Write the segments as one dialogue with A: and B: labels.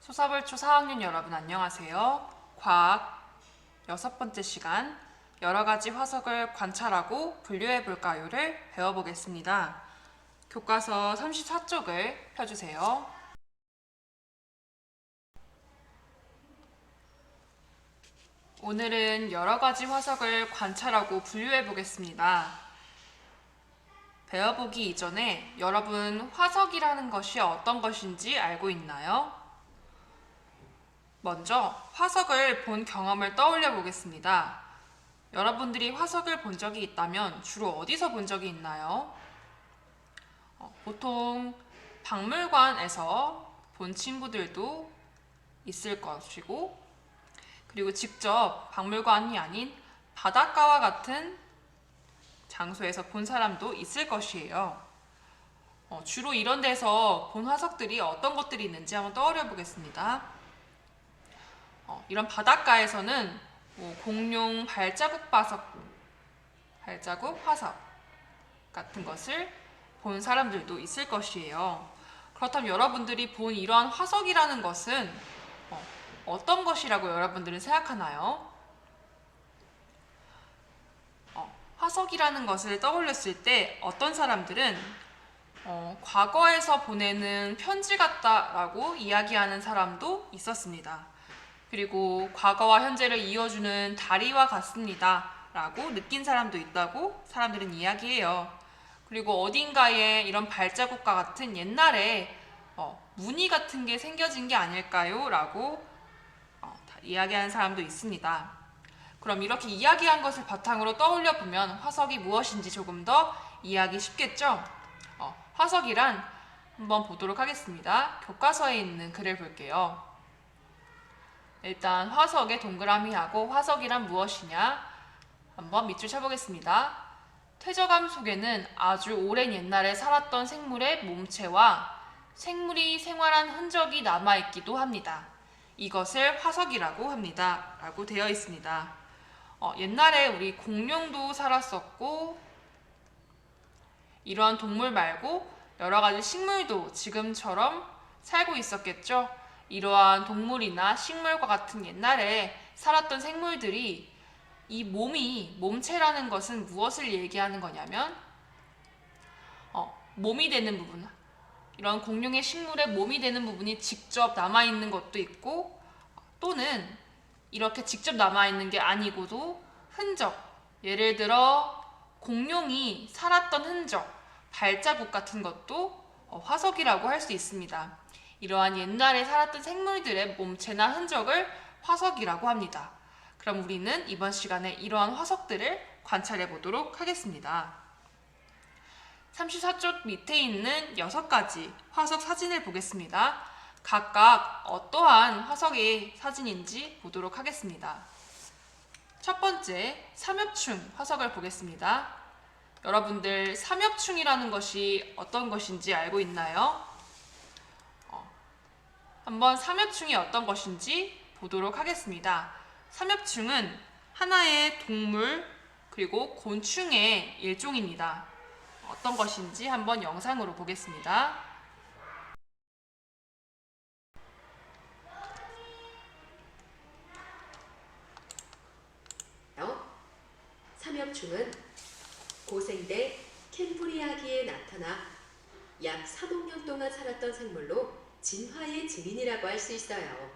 A: 소사벌초 4학년 여러분 안녕하세요. 과학 6번째 시간 여러가지 화석을 관찰하고 분류해볼까요를 배워보겠습니다. 교과서 34쪽을 펴주세요. 오늘은 여러가지 화석을 관찰하고 분류해보겠습니다. 배워보기 이전에 여러분 화석이라는 것이 어떤 것인지 알고 있나요? 먼저 화석을 본 경험을 떠올려 보겠습니다. 여러분들이 화석을 본 적이 있다면 주로 어디서 본 적이 있나요? 보통 박물관에서 본 친구들도 있을 것이고, 그리고 직접 박물관이 아닌 바닷가와 같은 장소에서 본 사람도 있을 것이에요. 주로 이런 데서 본 화석들이 어떤 것들이 있는지 한번 떠올려 보겠습니다. 이런 바닷가에서는 공룡 발자국 화석 같은 것을 본 사람들도 있을 것이에요. 그렇다면 여러분들이 본 이러한 화석이라는 것은 어떤 것이라고 여러분들은 생각하나요? 화석이라는 것을 떠올렸을 때 어떤 사람들은 과거에서 보내는 편지 같다라고 이야기하는 사람도 있었습니다. 그리고 과거와 현재를 이어주는 다리와 같습니다 라고 느낀 사람도 있다고 사람들은 이야기해요. 그리고 어딘가에 이런 발자국과 같은 옛날에 무늬 같은 게 생겨진 게 아닐까요? 라고 이야기하는 사람도 있습니다. 그럼 이렇게 이야기한 것을 바탕으로 떠올려 보면 화석이 무엇인지 조금 더 이해하기 쉽겠죠? 화석이란 한번 보도록 하겠습니다. 교과서에 있는 글을 볼게요. 일단 화석의 동그라미하고 화석이란 무엇이냐 한번 밑줄 쳐보겠습니다. 퇴적암 속에는 아주 오랜 옛날에 살았던 생물의 몸체와 생물이 생활한 흔적이 남아있기도 합니다. 이것을 화석이라고 합니다. 라고 되어 있습니다. 옛날에 우리 공룡도 살았었고, 이러한 동물 말고 여러 가지 식물도 지금처럼 살고 있었겠죠. 이러한 동물이나 식물과 같은 옛날에 살았던 생물들이 이 몸체라는 것은 무엇을 얘기하는 거냐면 몸이 되는 부분, 이런 공룡의 식물의 몸이 되는 부분이 직접 남아있는 것도 있고, 또는 이렇게 직접 남아있는 게 아니고도 흔적, 예를 들어 공룡이 살았던 흔적, 발자국 같은 것도 화석이라고 할 수 있습니다. 이러한 옛날에 살았던 생물들의 몸체나 흔적을 화석이라고 합니다. 그럼 우리는 이번 시간에 이러한 화석들을 관찰해 보도록 하겠습니다. 34쪽 밑에 있는 6가지 화석 사진을 보겠습니다. 각각 어떠한 화석의 사진인지 보도록 하겠습니다. 첫 번째, 삼엽충 화석을 보겠습니다. 여러분들 삼엽충이라는 것이 어떤 것인지 알고 있나요? 한번 삼엽충이 어떤 것인지 보도록 하겠습니다. 삼엽충은 하나의 동물 그리고 곤충의 일종입니다. 어떤 것인지 한번 영상으로 보겠습니다.
B: 삼엽충은 고생대 캠브리아기에 나타나 약 3억 년 동안 살았던 생물로 진화의 증인이라고 할 수 있어요.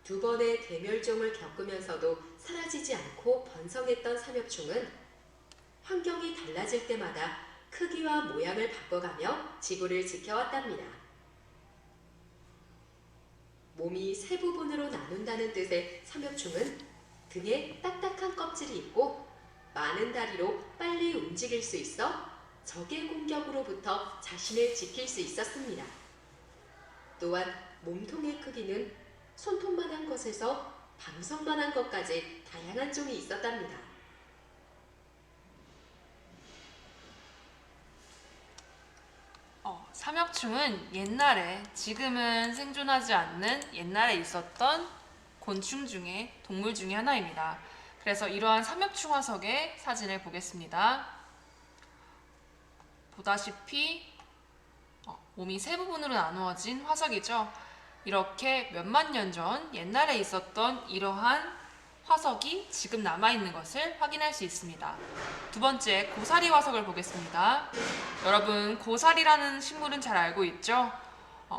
B: 두 번의 대멸종을 겪으면서도 사라지지 않고 번성했던 삼엽충은 환경이 달라질 때마다 크기와 모양을 바꿔가며 지구를 지켜왔답니다. 몸이 세 부분으로 나눈다는 뜻의 삼엽충은 등에 딱딱한 껍질이 있고 많은 다리로 빨리 움직일 수 있어 적의 공격으로부터 자신을 지킬 수 있었습니다. 또한 몸통의 크기는 손톱만한 것에서 방석만한 것까지 다양한 종이 있었답니다.
A: 삼엽충은 옛날에, 지금은 생존하지 않는 옛날에 있었던 곤충 중에, 동물 중에 하나입니다. 그래서 이러한 삼엽충 화석의 사진을 보겠습니다. 보다시피 몸이 세 부분으로 나누어진 화석이죠. 이렇게 몇만 년 전 옛날에 있었던 이러한 화석이 지금 남아있는 것을 확인할 수 있습니다. 두 번째, 고사리 화석을 보겠습니다. 여러분, 고사리라는 식물은 잘 알고 있죠?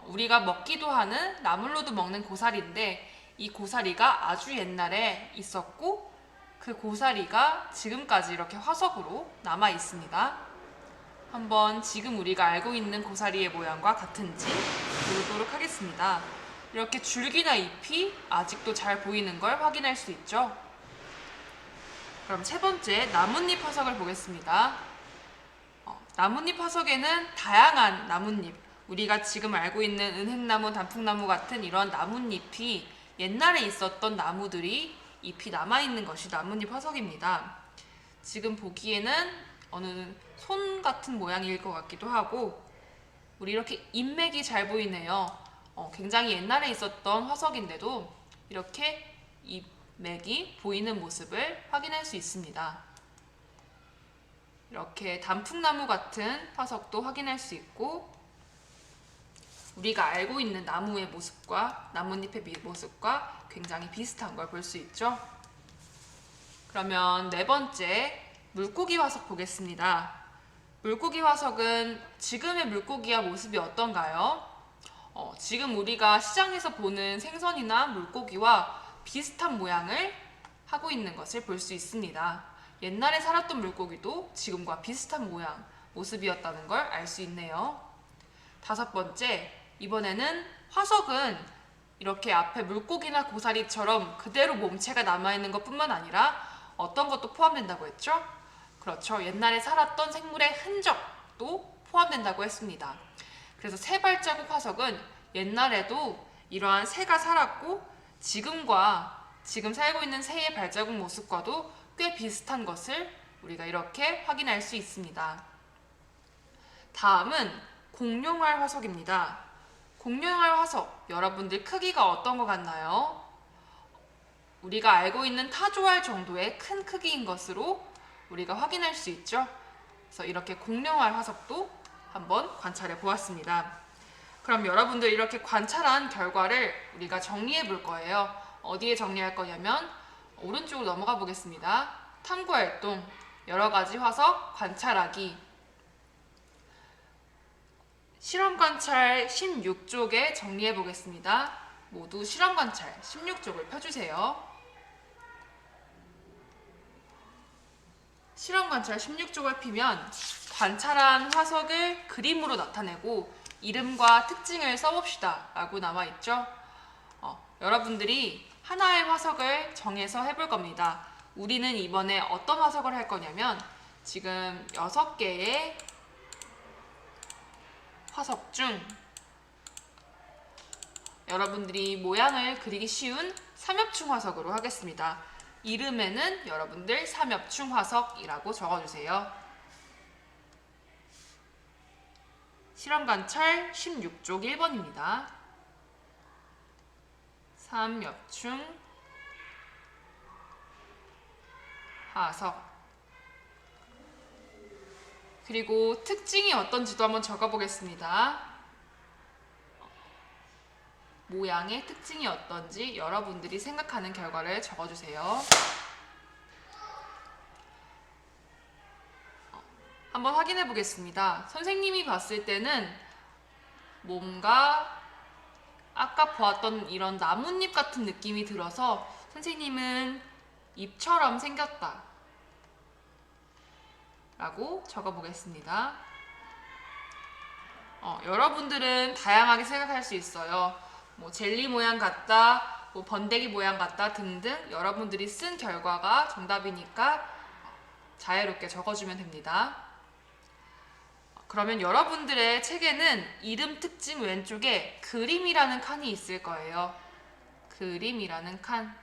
A: 우리가 먹기도 하는 나물로도 먹는 고사리인데 이 고사리가 아주 옛날에 있었고 그 고사리가 지금까지 이렇게 화석으로 남아 있습니다. 한번 지금 우리가 알고 있는 고사리의 모양과 같은지 보도록 하겠습니다. 이렇게 줄기나 잎이 아직도 잘 보이는 걸 확인할 수 있죠. 그럼 세 번째, 나뭇잎 화석을 보겠습니다. 나뭇잎 화석에는 다양한 나뭇잎, 우리가 지금 알고 있는 은행나무, 단풍나무 같은 이런 나뭇잎이 옛날에 있었던 나무들이 잎이 남아있는 것이 나뭇잎 화석입니다. 지금 보기에는 어느 손 같은 모양일 것 같기도 하고 우리 이렇게 잎맥이 잘 보이네요. 굉장히 옛날에 있었던 화석인데도 이렇게 잎맥이 보이는 모습을 확인할 수 있습니다. 이렇게 단풍나무 같은 화석도 확인할 수 있고 우리가 알고 있는 나무의 모습과 나뭇잎의 모습과 굉장히 비슷한 걸 볼 수 있죠. 그러면 네 번째, 물고기 화석 보겠습니다. 물고기 화석은 지금의 물고기와 모습이 어떤가요? 지금 우리가 시장에서 보는 생선이나 물고기와 비슷한 모양을 하고 있는 것을 볼 수 있습니다. 옛날에 살았던 물고기도 지금과 비슷한 모양, 모습이었다는 걸 알 수 있네요. 다섯 번째, 이번에는 화석은 이렇게 앞에 물고기나 고사리처럼 그대로 몸체가 남아있는 것뿐만 아니라 어떤 것도 포함된다고 했죠? 그렇죠. 옛날에 살았던 생물의 흔적도 포함된다고 했습니다. 그래서 새 발자국 화석은 옛날에도 이러한 새가 살았고 지금 살고 있는 새의 발자국 모습과도 꽤 비슷한 것을 우리가 이렇게 확인할 수 있습니다. 다음은 공룡알 화석입니다. 공룡알 화석, 여러분들 크기가 어떤 것 같나요? 우리가 알고 있는 타조알 정도의 큰 크기인 것으로 우리가 확인할 수 있죠. 그래서 이렇게 공룡알 화석도 한번 관찰해 보았습니다. 그럼 여러분들 이렇게 관찰한 결과를 우리가 정리해 볼 거예요. 어디에 정리할 거냐면 오른쪽으로 넘어가 보겠습니다. 탐구활동, 여러 가지 화석 관찰하기. 실험 관찰 16쪽에 정리해 보겠습니다. 모두 실험 관찰 16쪽을 펴주세요. 실험 관찰 16쪽을 피면 관찰한 화석을 그림으로 나타내고 이름과 특징을 써봅시다 라고 남아있죠. 여러분들이 하나의 화석을 정해서 해볼 겁니다. 우리는 이번에 어떤 화석을 할 거냐면 지금 6개의 화석 중 여러분들이 모양을 그리기 쉬운 삼엽충 화석으로 하겠습니다. 이름에는 여러분들 삼엽충 화석이라고 적어주세요. 실험 관찰 16쪽 1번입니다. 삼엽충 화석. 그리고 특징이 어떤지도 한번 적어보겠습니다. 모양의 특징이 어떤지 여러분들이 생각하는 결과를 적어주세요. 한번 확인해 보겠습니다. 선생님이 봤을 때는 뭔가 아까 보았던 이런 나뭇잎 같은 느낌이 들어서 선생님은 잎처럼 생겼다 라고 적어보겠습니다. 여러분들은 다양하게 생각할 수 있어요. 뭐 젤리 모양 같다, 뭐 번데기 모양 같다 등등 여러분들이 쓴 결과가 정답이니까 자유롭게 적어주면 됩니다. 그러면 여러분들의 책에는 이름 특징 왼쪽에 그림이라는 칸이 있을 거예요. 그림이라는 칸.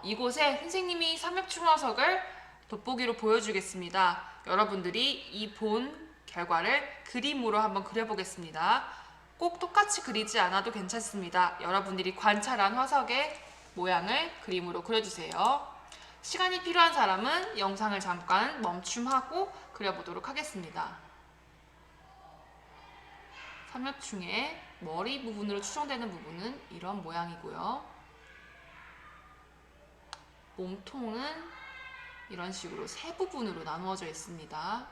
A: 이곳에 선생님이 삼엽충 화석을 돋보기로 보여주겠습니다. 여러분들이 이 본 결과를 그림으로 한번 그려보겠습니다. 꼭 똑같이 그리지 않아도 괜찮습니다. 여러분들이 관찰한 화석의 모양을 그림으로 그려주세요. 시간이 필요한 사람은 영상을 잠깐 멈춤하고 그려보도록 하겠습니다. 삼엽충의 머리 부분으로 추정되는 부분은 이런 모양이고요. 몸통은 이런 식으로 세 부분으로 나누어져 있습니다.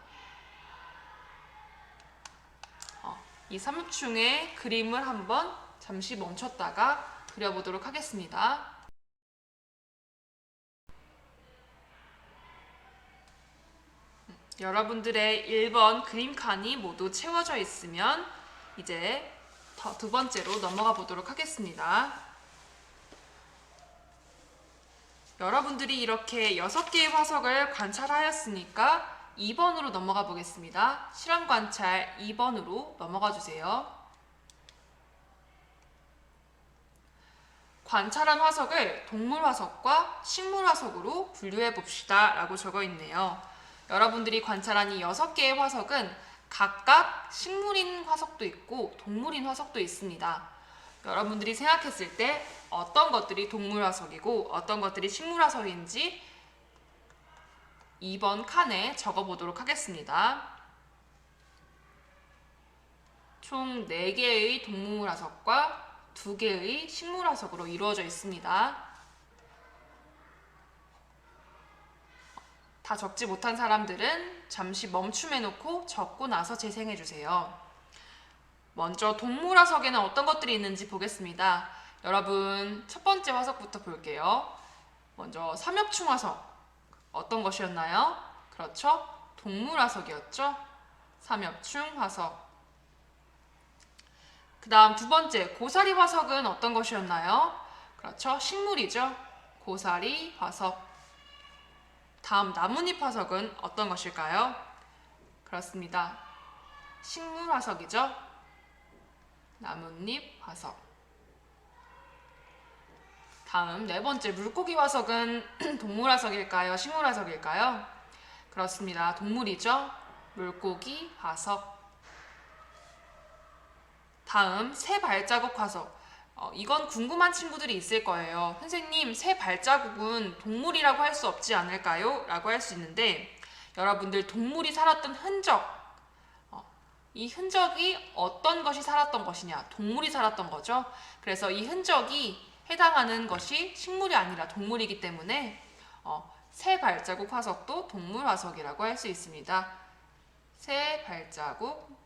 A: 이 삼엽충의 그림을 한번 잠시 멈췄다가 그려보도록 하겠습니다. 여러분들의 1번 그림 칸이 모두 채워져 있으면 이제 두 번째로 넘어가 보도록 하겠습니다. 여러분들이 이렇게 6개의 화석을 관찰하였으니까 2번으로 넘어가 보겠습니다. 실험 관찰 2번으로 넘어가 주세요. 관찰한 화석을 동물 화석과 식물 화석으로 분류해 봅시다 라고 적어 있네요. 여러분들이 관찰한 이 6개의 화석은 각각 식물인 화석도 있고 동물인 화석도 있습니다. 여러분들이 생각했을 때 어떤 것들이 동물 화석이고 어떤 것들이 식물 화석인지 2번 칸에 적어 보도록 하겠습니다. 총 4개의 동물 화석과 2개의 식물 화석으로 이루어져 있습니다. 다 적지 못한 사람들은 잠시 멈춤해 놓고 적고 나서 재생해 주세요. 먼저 동물 화석에는 어떤 것들이 있는지 보겠습니다. 여러분, 첫 번째 화석부터 볼게요. 먼저 삼엽충 화석. 어떤 것이었나요? 그렇죠? 동물 화석이었죠? 삼엽충 화석. 그 다음 두 번째, 고사리 화석은 어떤 것이었나요? 그렇죠? 식물이죠? 고사리 화석. 다음 나뭇잎 화석은 어떤 것일까요? 그렇습니다. 식물 화석이죠? 나뭇잎 화석. 다음 네 번째, 물고기 화석은 동물 화석일까요? 식물 화석일까요? 그렇습니다. 동물이죠? 물고기 화석. 다음 새 발자국 화석. 이건 궁금한 친구들이 있을 거예요. 선생님, 새 발자국은 동물이라고 할 수 없지 않을까요? 라고 할 수 있는데 여러분들 동물이 살았던 흔적, 이 흔적이 어떤 것이 살았던 것이냐? 동물이 살았던 거죠. 그래서 이 흔적이 해당하는 것이 식물이 아니라 동물이기 때문에 새 발자국 화석도 동물 화석이라고 할 수 있습니다. 새 발자국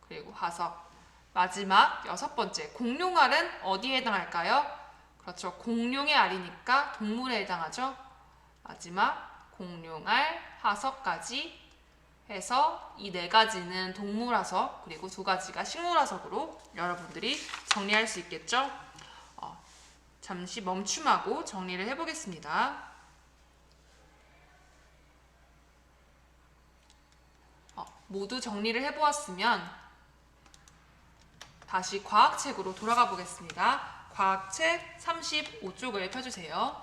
A: 그리고 화석. 마지막 6번째, 공룡알은 어디에 해당할까요? 그렇죠. 공룡의 알이니까 동물에 해당하죠. 마지막 공룡알, 화석까지 해서 이 4가지는 동물 화석, 그리고 2가지가 식물 화석으로 여러분들이 정리할 수 있겠죠? 잠시 멈춤하고 정리를 해보겠습니다. 모두 정리를 해보았으면 다시 과학책으로 돌아가 보겠습니다. 과학책 35쪽을 펴주세요.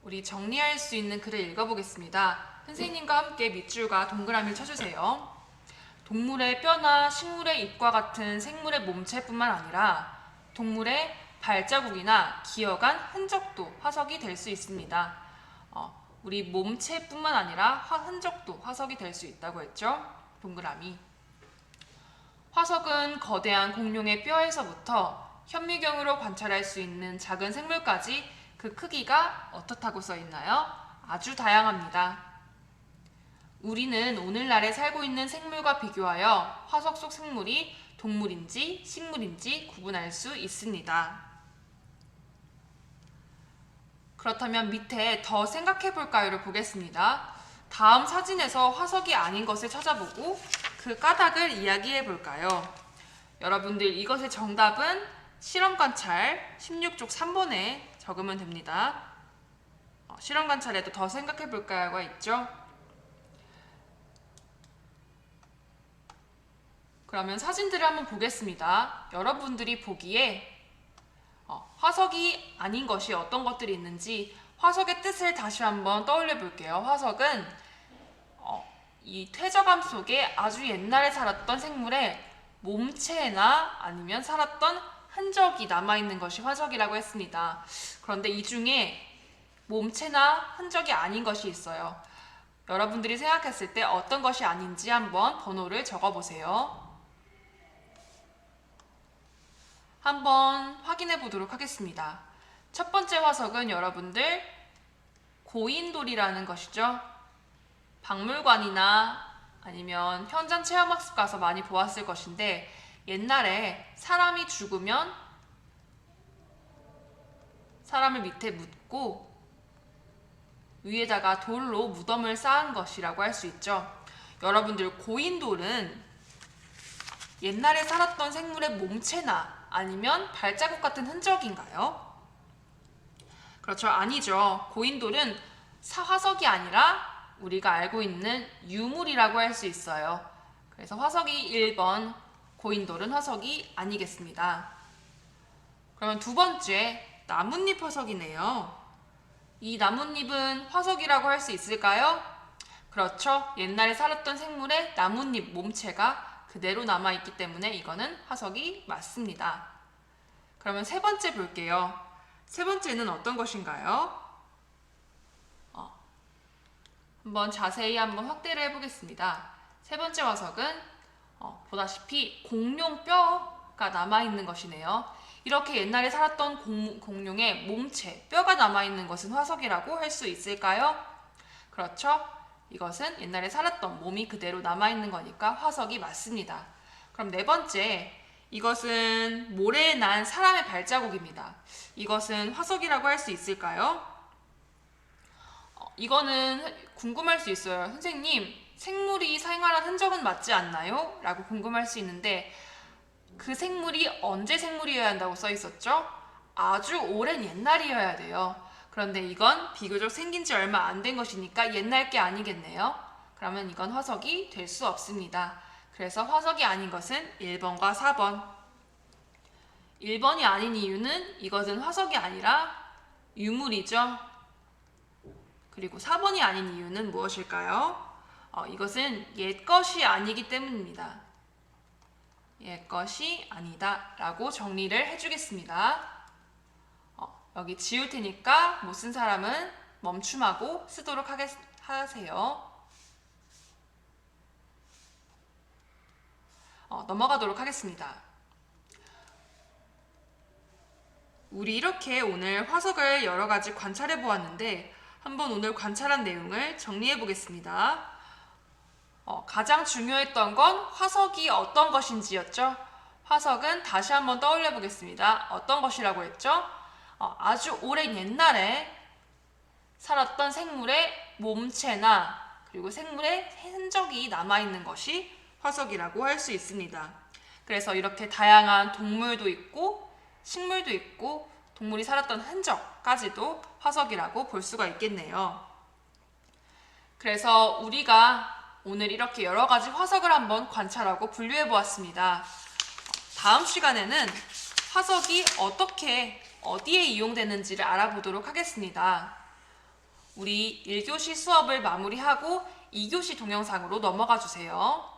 A: 우리 정리할 수 있는 글을 읽어보겠습니다. 선생님과 함께 밑줄과 동그라미를 쳐주세요. 동물의 뼈나 식물의 잎과 같은 생물의 몸체뿐만 아니라 동물의 발자국이나 기어간 흔적도 화석이 될 수 있습니다. 우리 몸체뿐만 아니라 흔적도 화석이 될 수 있다고 했죠. 동그라미. 화석은 거대한 공룡의 뼈에서부터 현미경으로 관찰할 수 있는 작은 생물까지 그 크기가 어떻다고 써 있나요? 아주 다양합니다. 우리는 오늘날에 살고 있는 생물과 비교하여 화석 속 생물이 동물인지 식물인지 구분할 수 있습니다. 그렇다면 밑에 더 생각해 볼까요를 보겠습니다. 다음 사진에서 화석이 아닌 것을 찾아보고 그 까닭을 이야기해 볼까요? 여러분들 이것의 정답은 실험 관찰 16쪽 3번에 적으면 됩니다. 실험 관찰에도 더 생각해 볼까요가 있죠. 그러면 사진들을 한번 보겠습니다. 여러분들이 보기에 화석이 아닌 것이 어떤 것들이 있는지 화석의 뜻을 다시 한번 떠올려 볼게요. 화석은 이 퇴적암 속에 아주 옛날에 살았던 생물의 몸체나 아니면 살았던 흔적이 남아있는 것이 화석이라고 했습니다. 그런데 이 중에 몸체나 흔적이 아닌 것이 있어요. 여러분들이 생각했을 때 어떤 것이 아닌지 한번 번호를 적어보세요. 한번 확인해 보도록 하겠습니다. 첫 번째 화석은 여러분들 고인돌이라는 것이죠. 박물관이나 아니면 현장 체험학습 가서 많이 보았을 것인데, 옛날에 사람이 죽으면 사람을 밑에 묻고 위에다가 돌로 무덤을 쌓은 것이라고 할 수 있죠. 여러분들, 고인돌은 옛날에 살았던 생물의 몸체나 아니면 발자국 같은 흔적인가요? 그렇죠. 아니죠. 고인돌은 화석이 아니라 우리가 알고 있는 유물이라고 할 수 있어요. 그래서 화석이 1번, 고인돌은 화석이 아니겠습니다. 그러면 두 번째, 나뭇잎 화석이네요. 이 나뭇잎은 화석이라고 할 수 있을까요? 그렇죠. 옛날에 살았던 생물의 나뭇잎 몸체가 그대로 남아있기 때문에 이거는 화석이 맞습니다. 그러면 세 번째 볼게요. 세 번째는 어떤 것인가요? 한번 자세히 한번 확대를 해보겠습니다. 세 번째 화석은 보다시피 공룡뼈가 남아있는 것이네요. 이렇게 옛날에 살았던 공룡의 몸체, 뼈가 남아있는 것은 화석이라고 할 수 있을까요? 그렇죠. 이것은 옛날에 살았던 몸이 그대로 남아있는 거니까 화석이 맞습니다. 그럼 네 번째, 이것은 모래에 난 사람의 발자국입니다. 이것은 화석이라고 할 수 있을까요? 이거는 궁금할 수 있어요. 선생님, 생물이 생활한 흔적은 맞지 않나요? 라고 궁금할 수 있는데, 그 생물이 언제 생물이어야 한다고 써 있었죠? 아주 오랜 옛날이어야 돼요. 그런데 이건 비교적 생긴 지 얼마 안 된 것이니까 옛날 게 아니겠네요. 그러면 이건 화석이 될 수 없습니다. 그래서 화석이 아닌 것은 1번과 4번. 1번이 아닌 이유는 이것은 화석이 아니라 유물이죠. 그리고 4번이 아닌 이유는 무엇일까요? 이것은 옛것이 아니기 때문입니다. 옛것이 아니다 라고 정리를 해주겠습니다. 여기 지울 테니까 못 쓴 사람은 멈춤하고 쓰도록 하세요. 넘어가도록 하겠습니다. 우리 이렇게 오늘 화석을 여러 가지 관찰해 보았는데, 한번 오늘 관찰한 내용을 정리해 보겠습니다. 가장 중요했던 건 화석이 어떤 것인지였죠. 화석은 다시 한번 떠올려 보겠습니다. 어떤 것이라고 했죠? 아주 오랜 옛날에 살았던 생물의 몸체나 그리고 생물의 흔적이 남아있는 것이 화석이라고 할 수 있습니다. 그래서 이렇게 다양한 동물도 있고 식물도 있고 동물이 살았던 흔적까지도 화석이라고 볼 수가 있겠네요. 그래서 우리가 오늘 이렇게 여러 가지 화석을 한번 관찰하고 분류해 보았습니다. 다음 시간에는 화석이 어떻게 어디에 이용되는지를 알아보도록 하겠습니다. 우리 1교시 수업을 마무리하고 2교시 동영상으로 넘어가 주세요.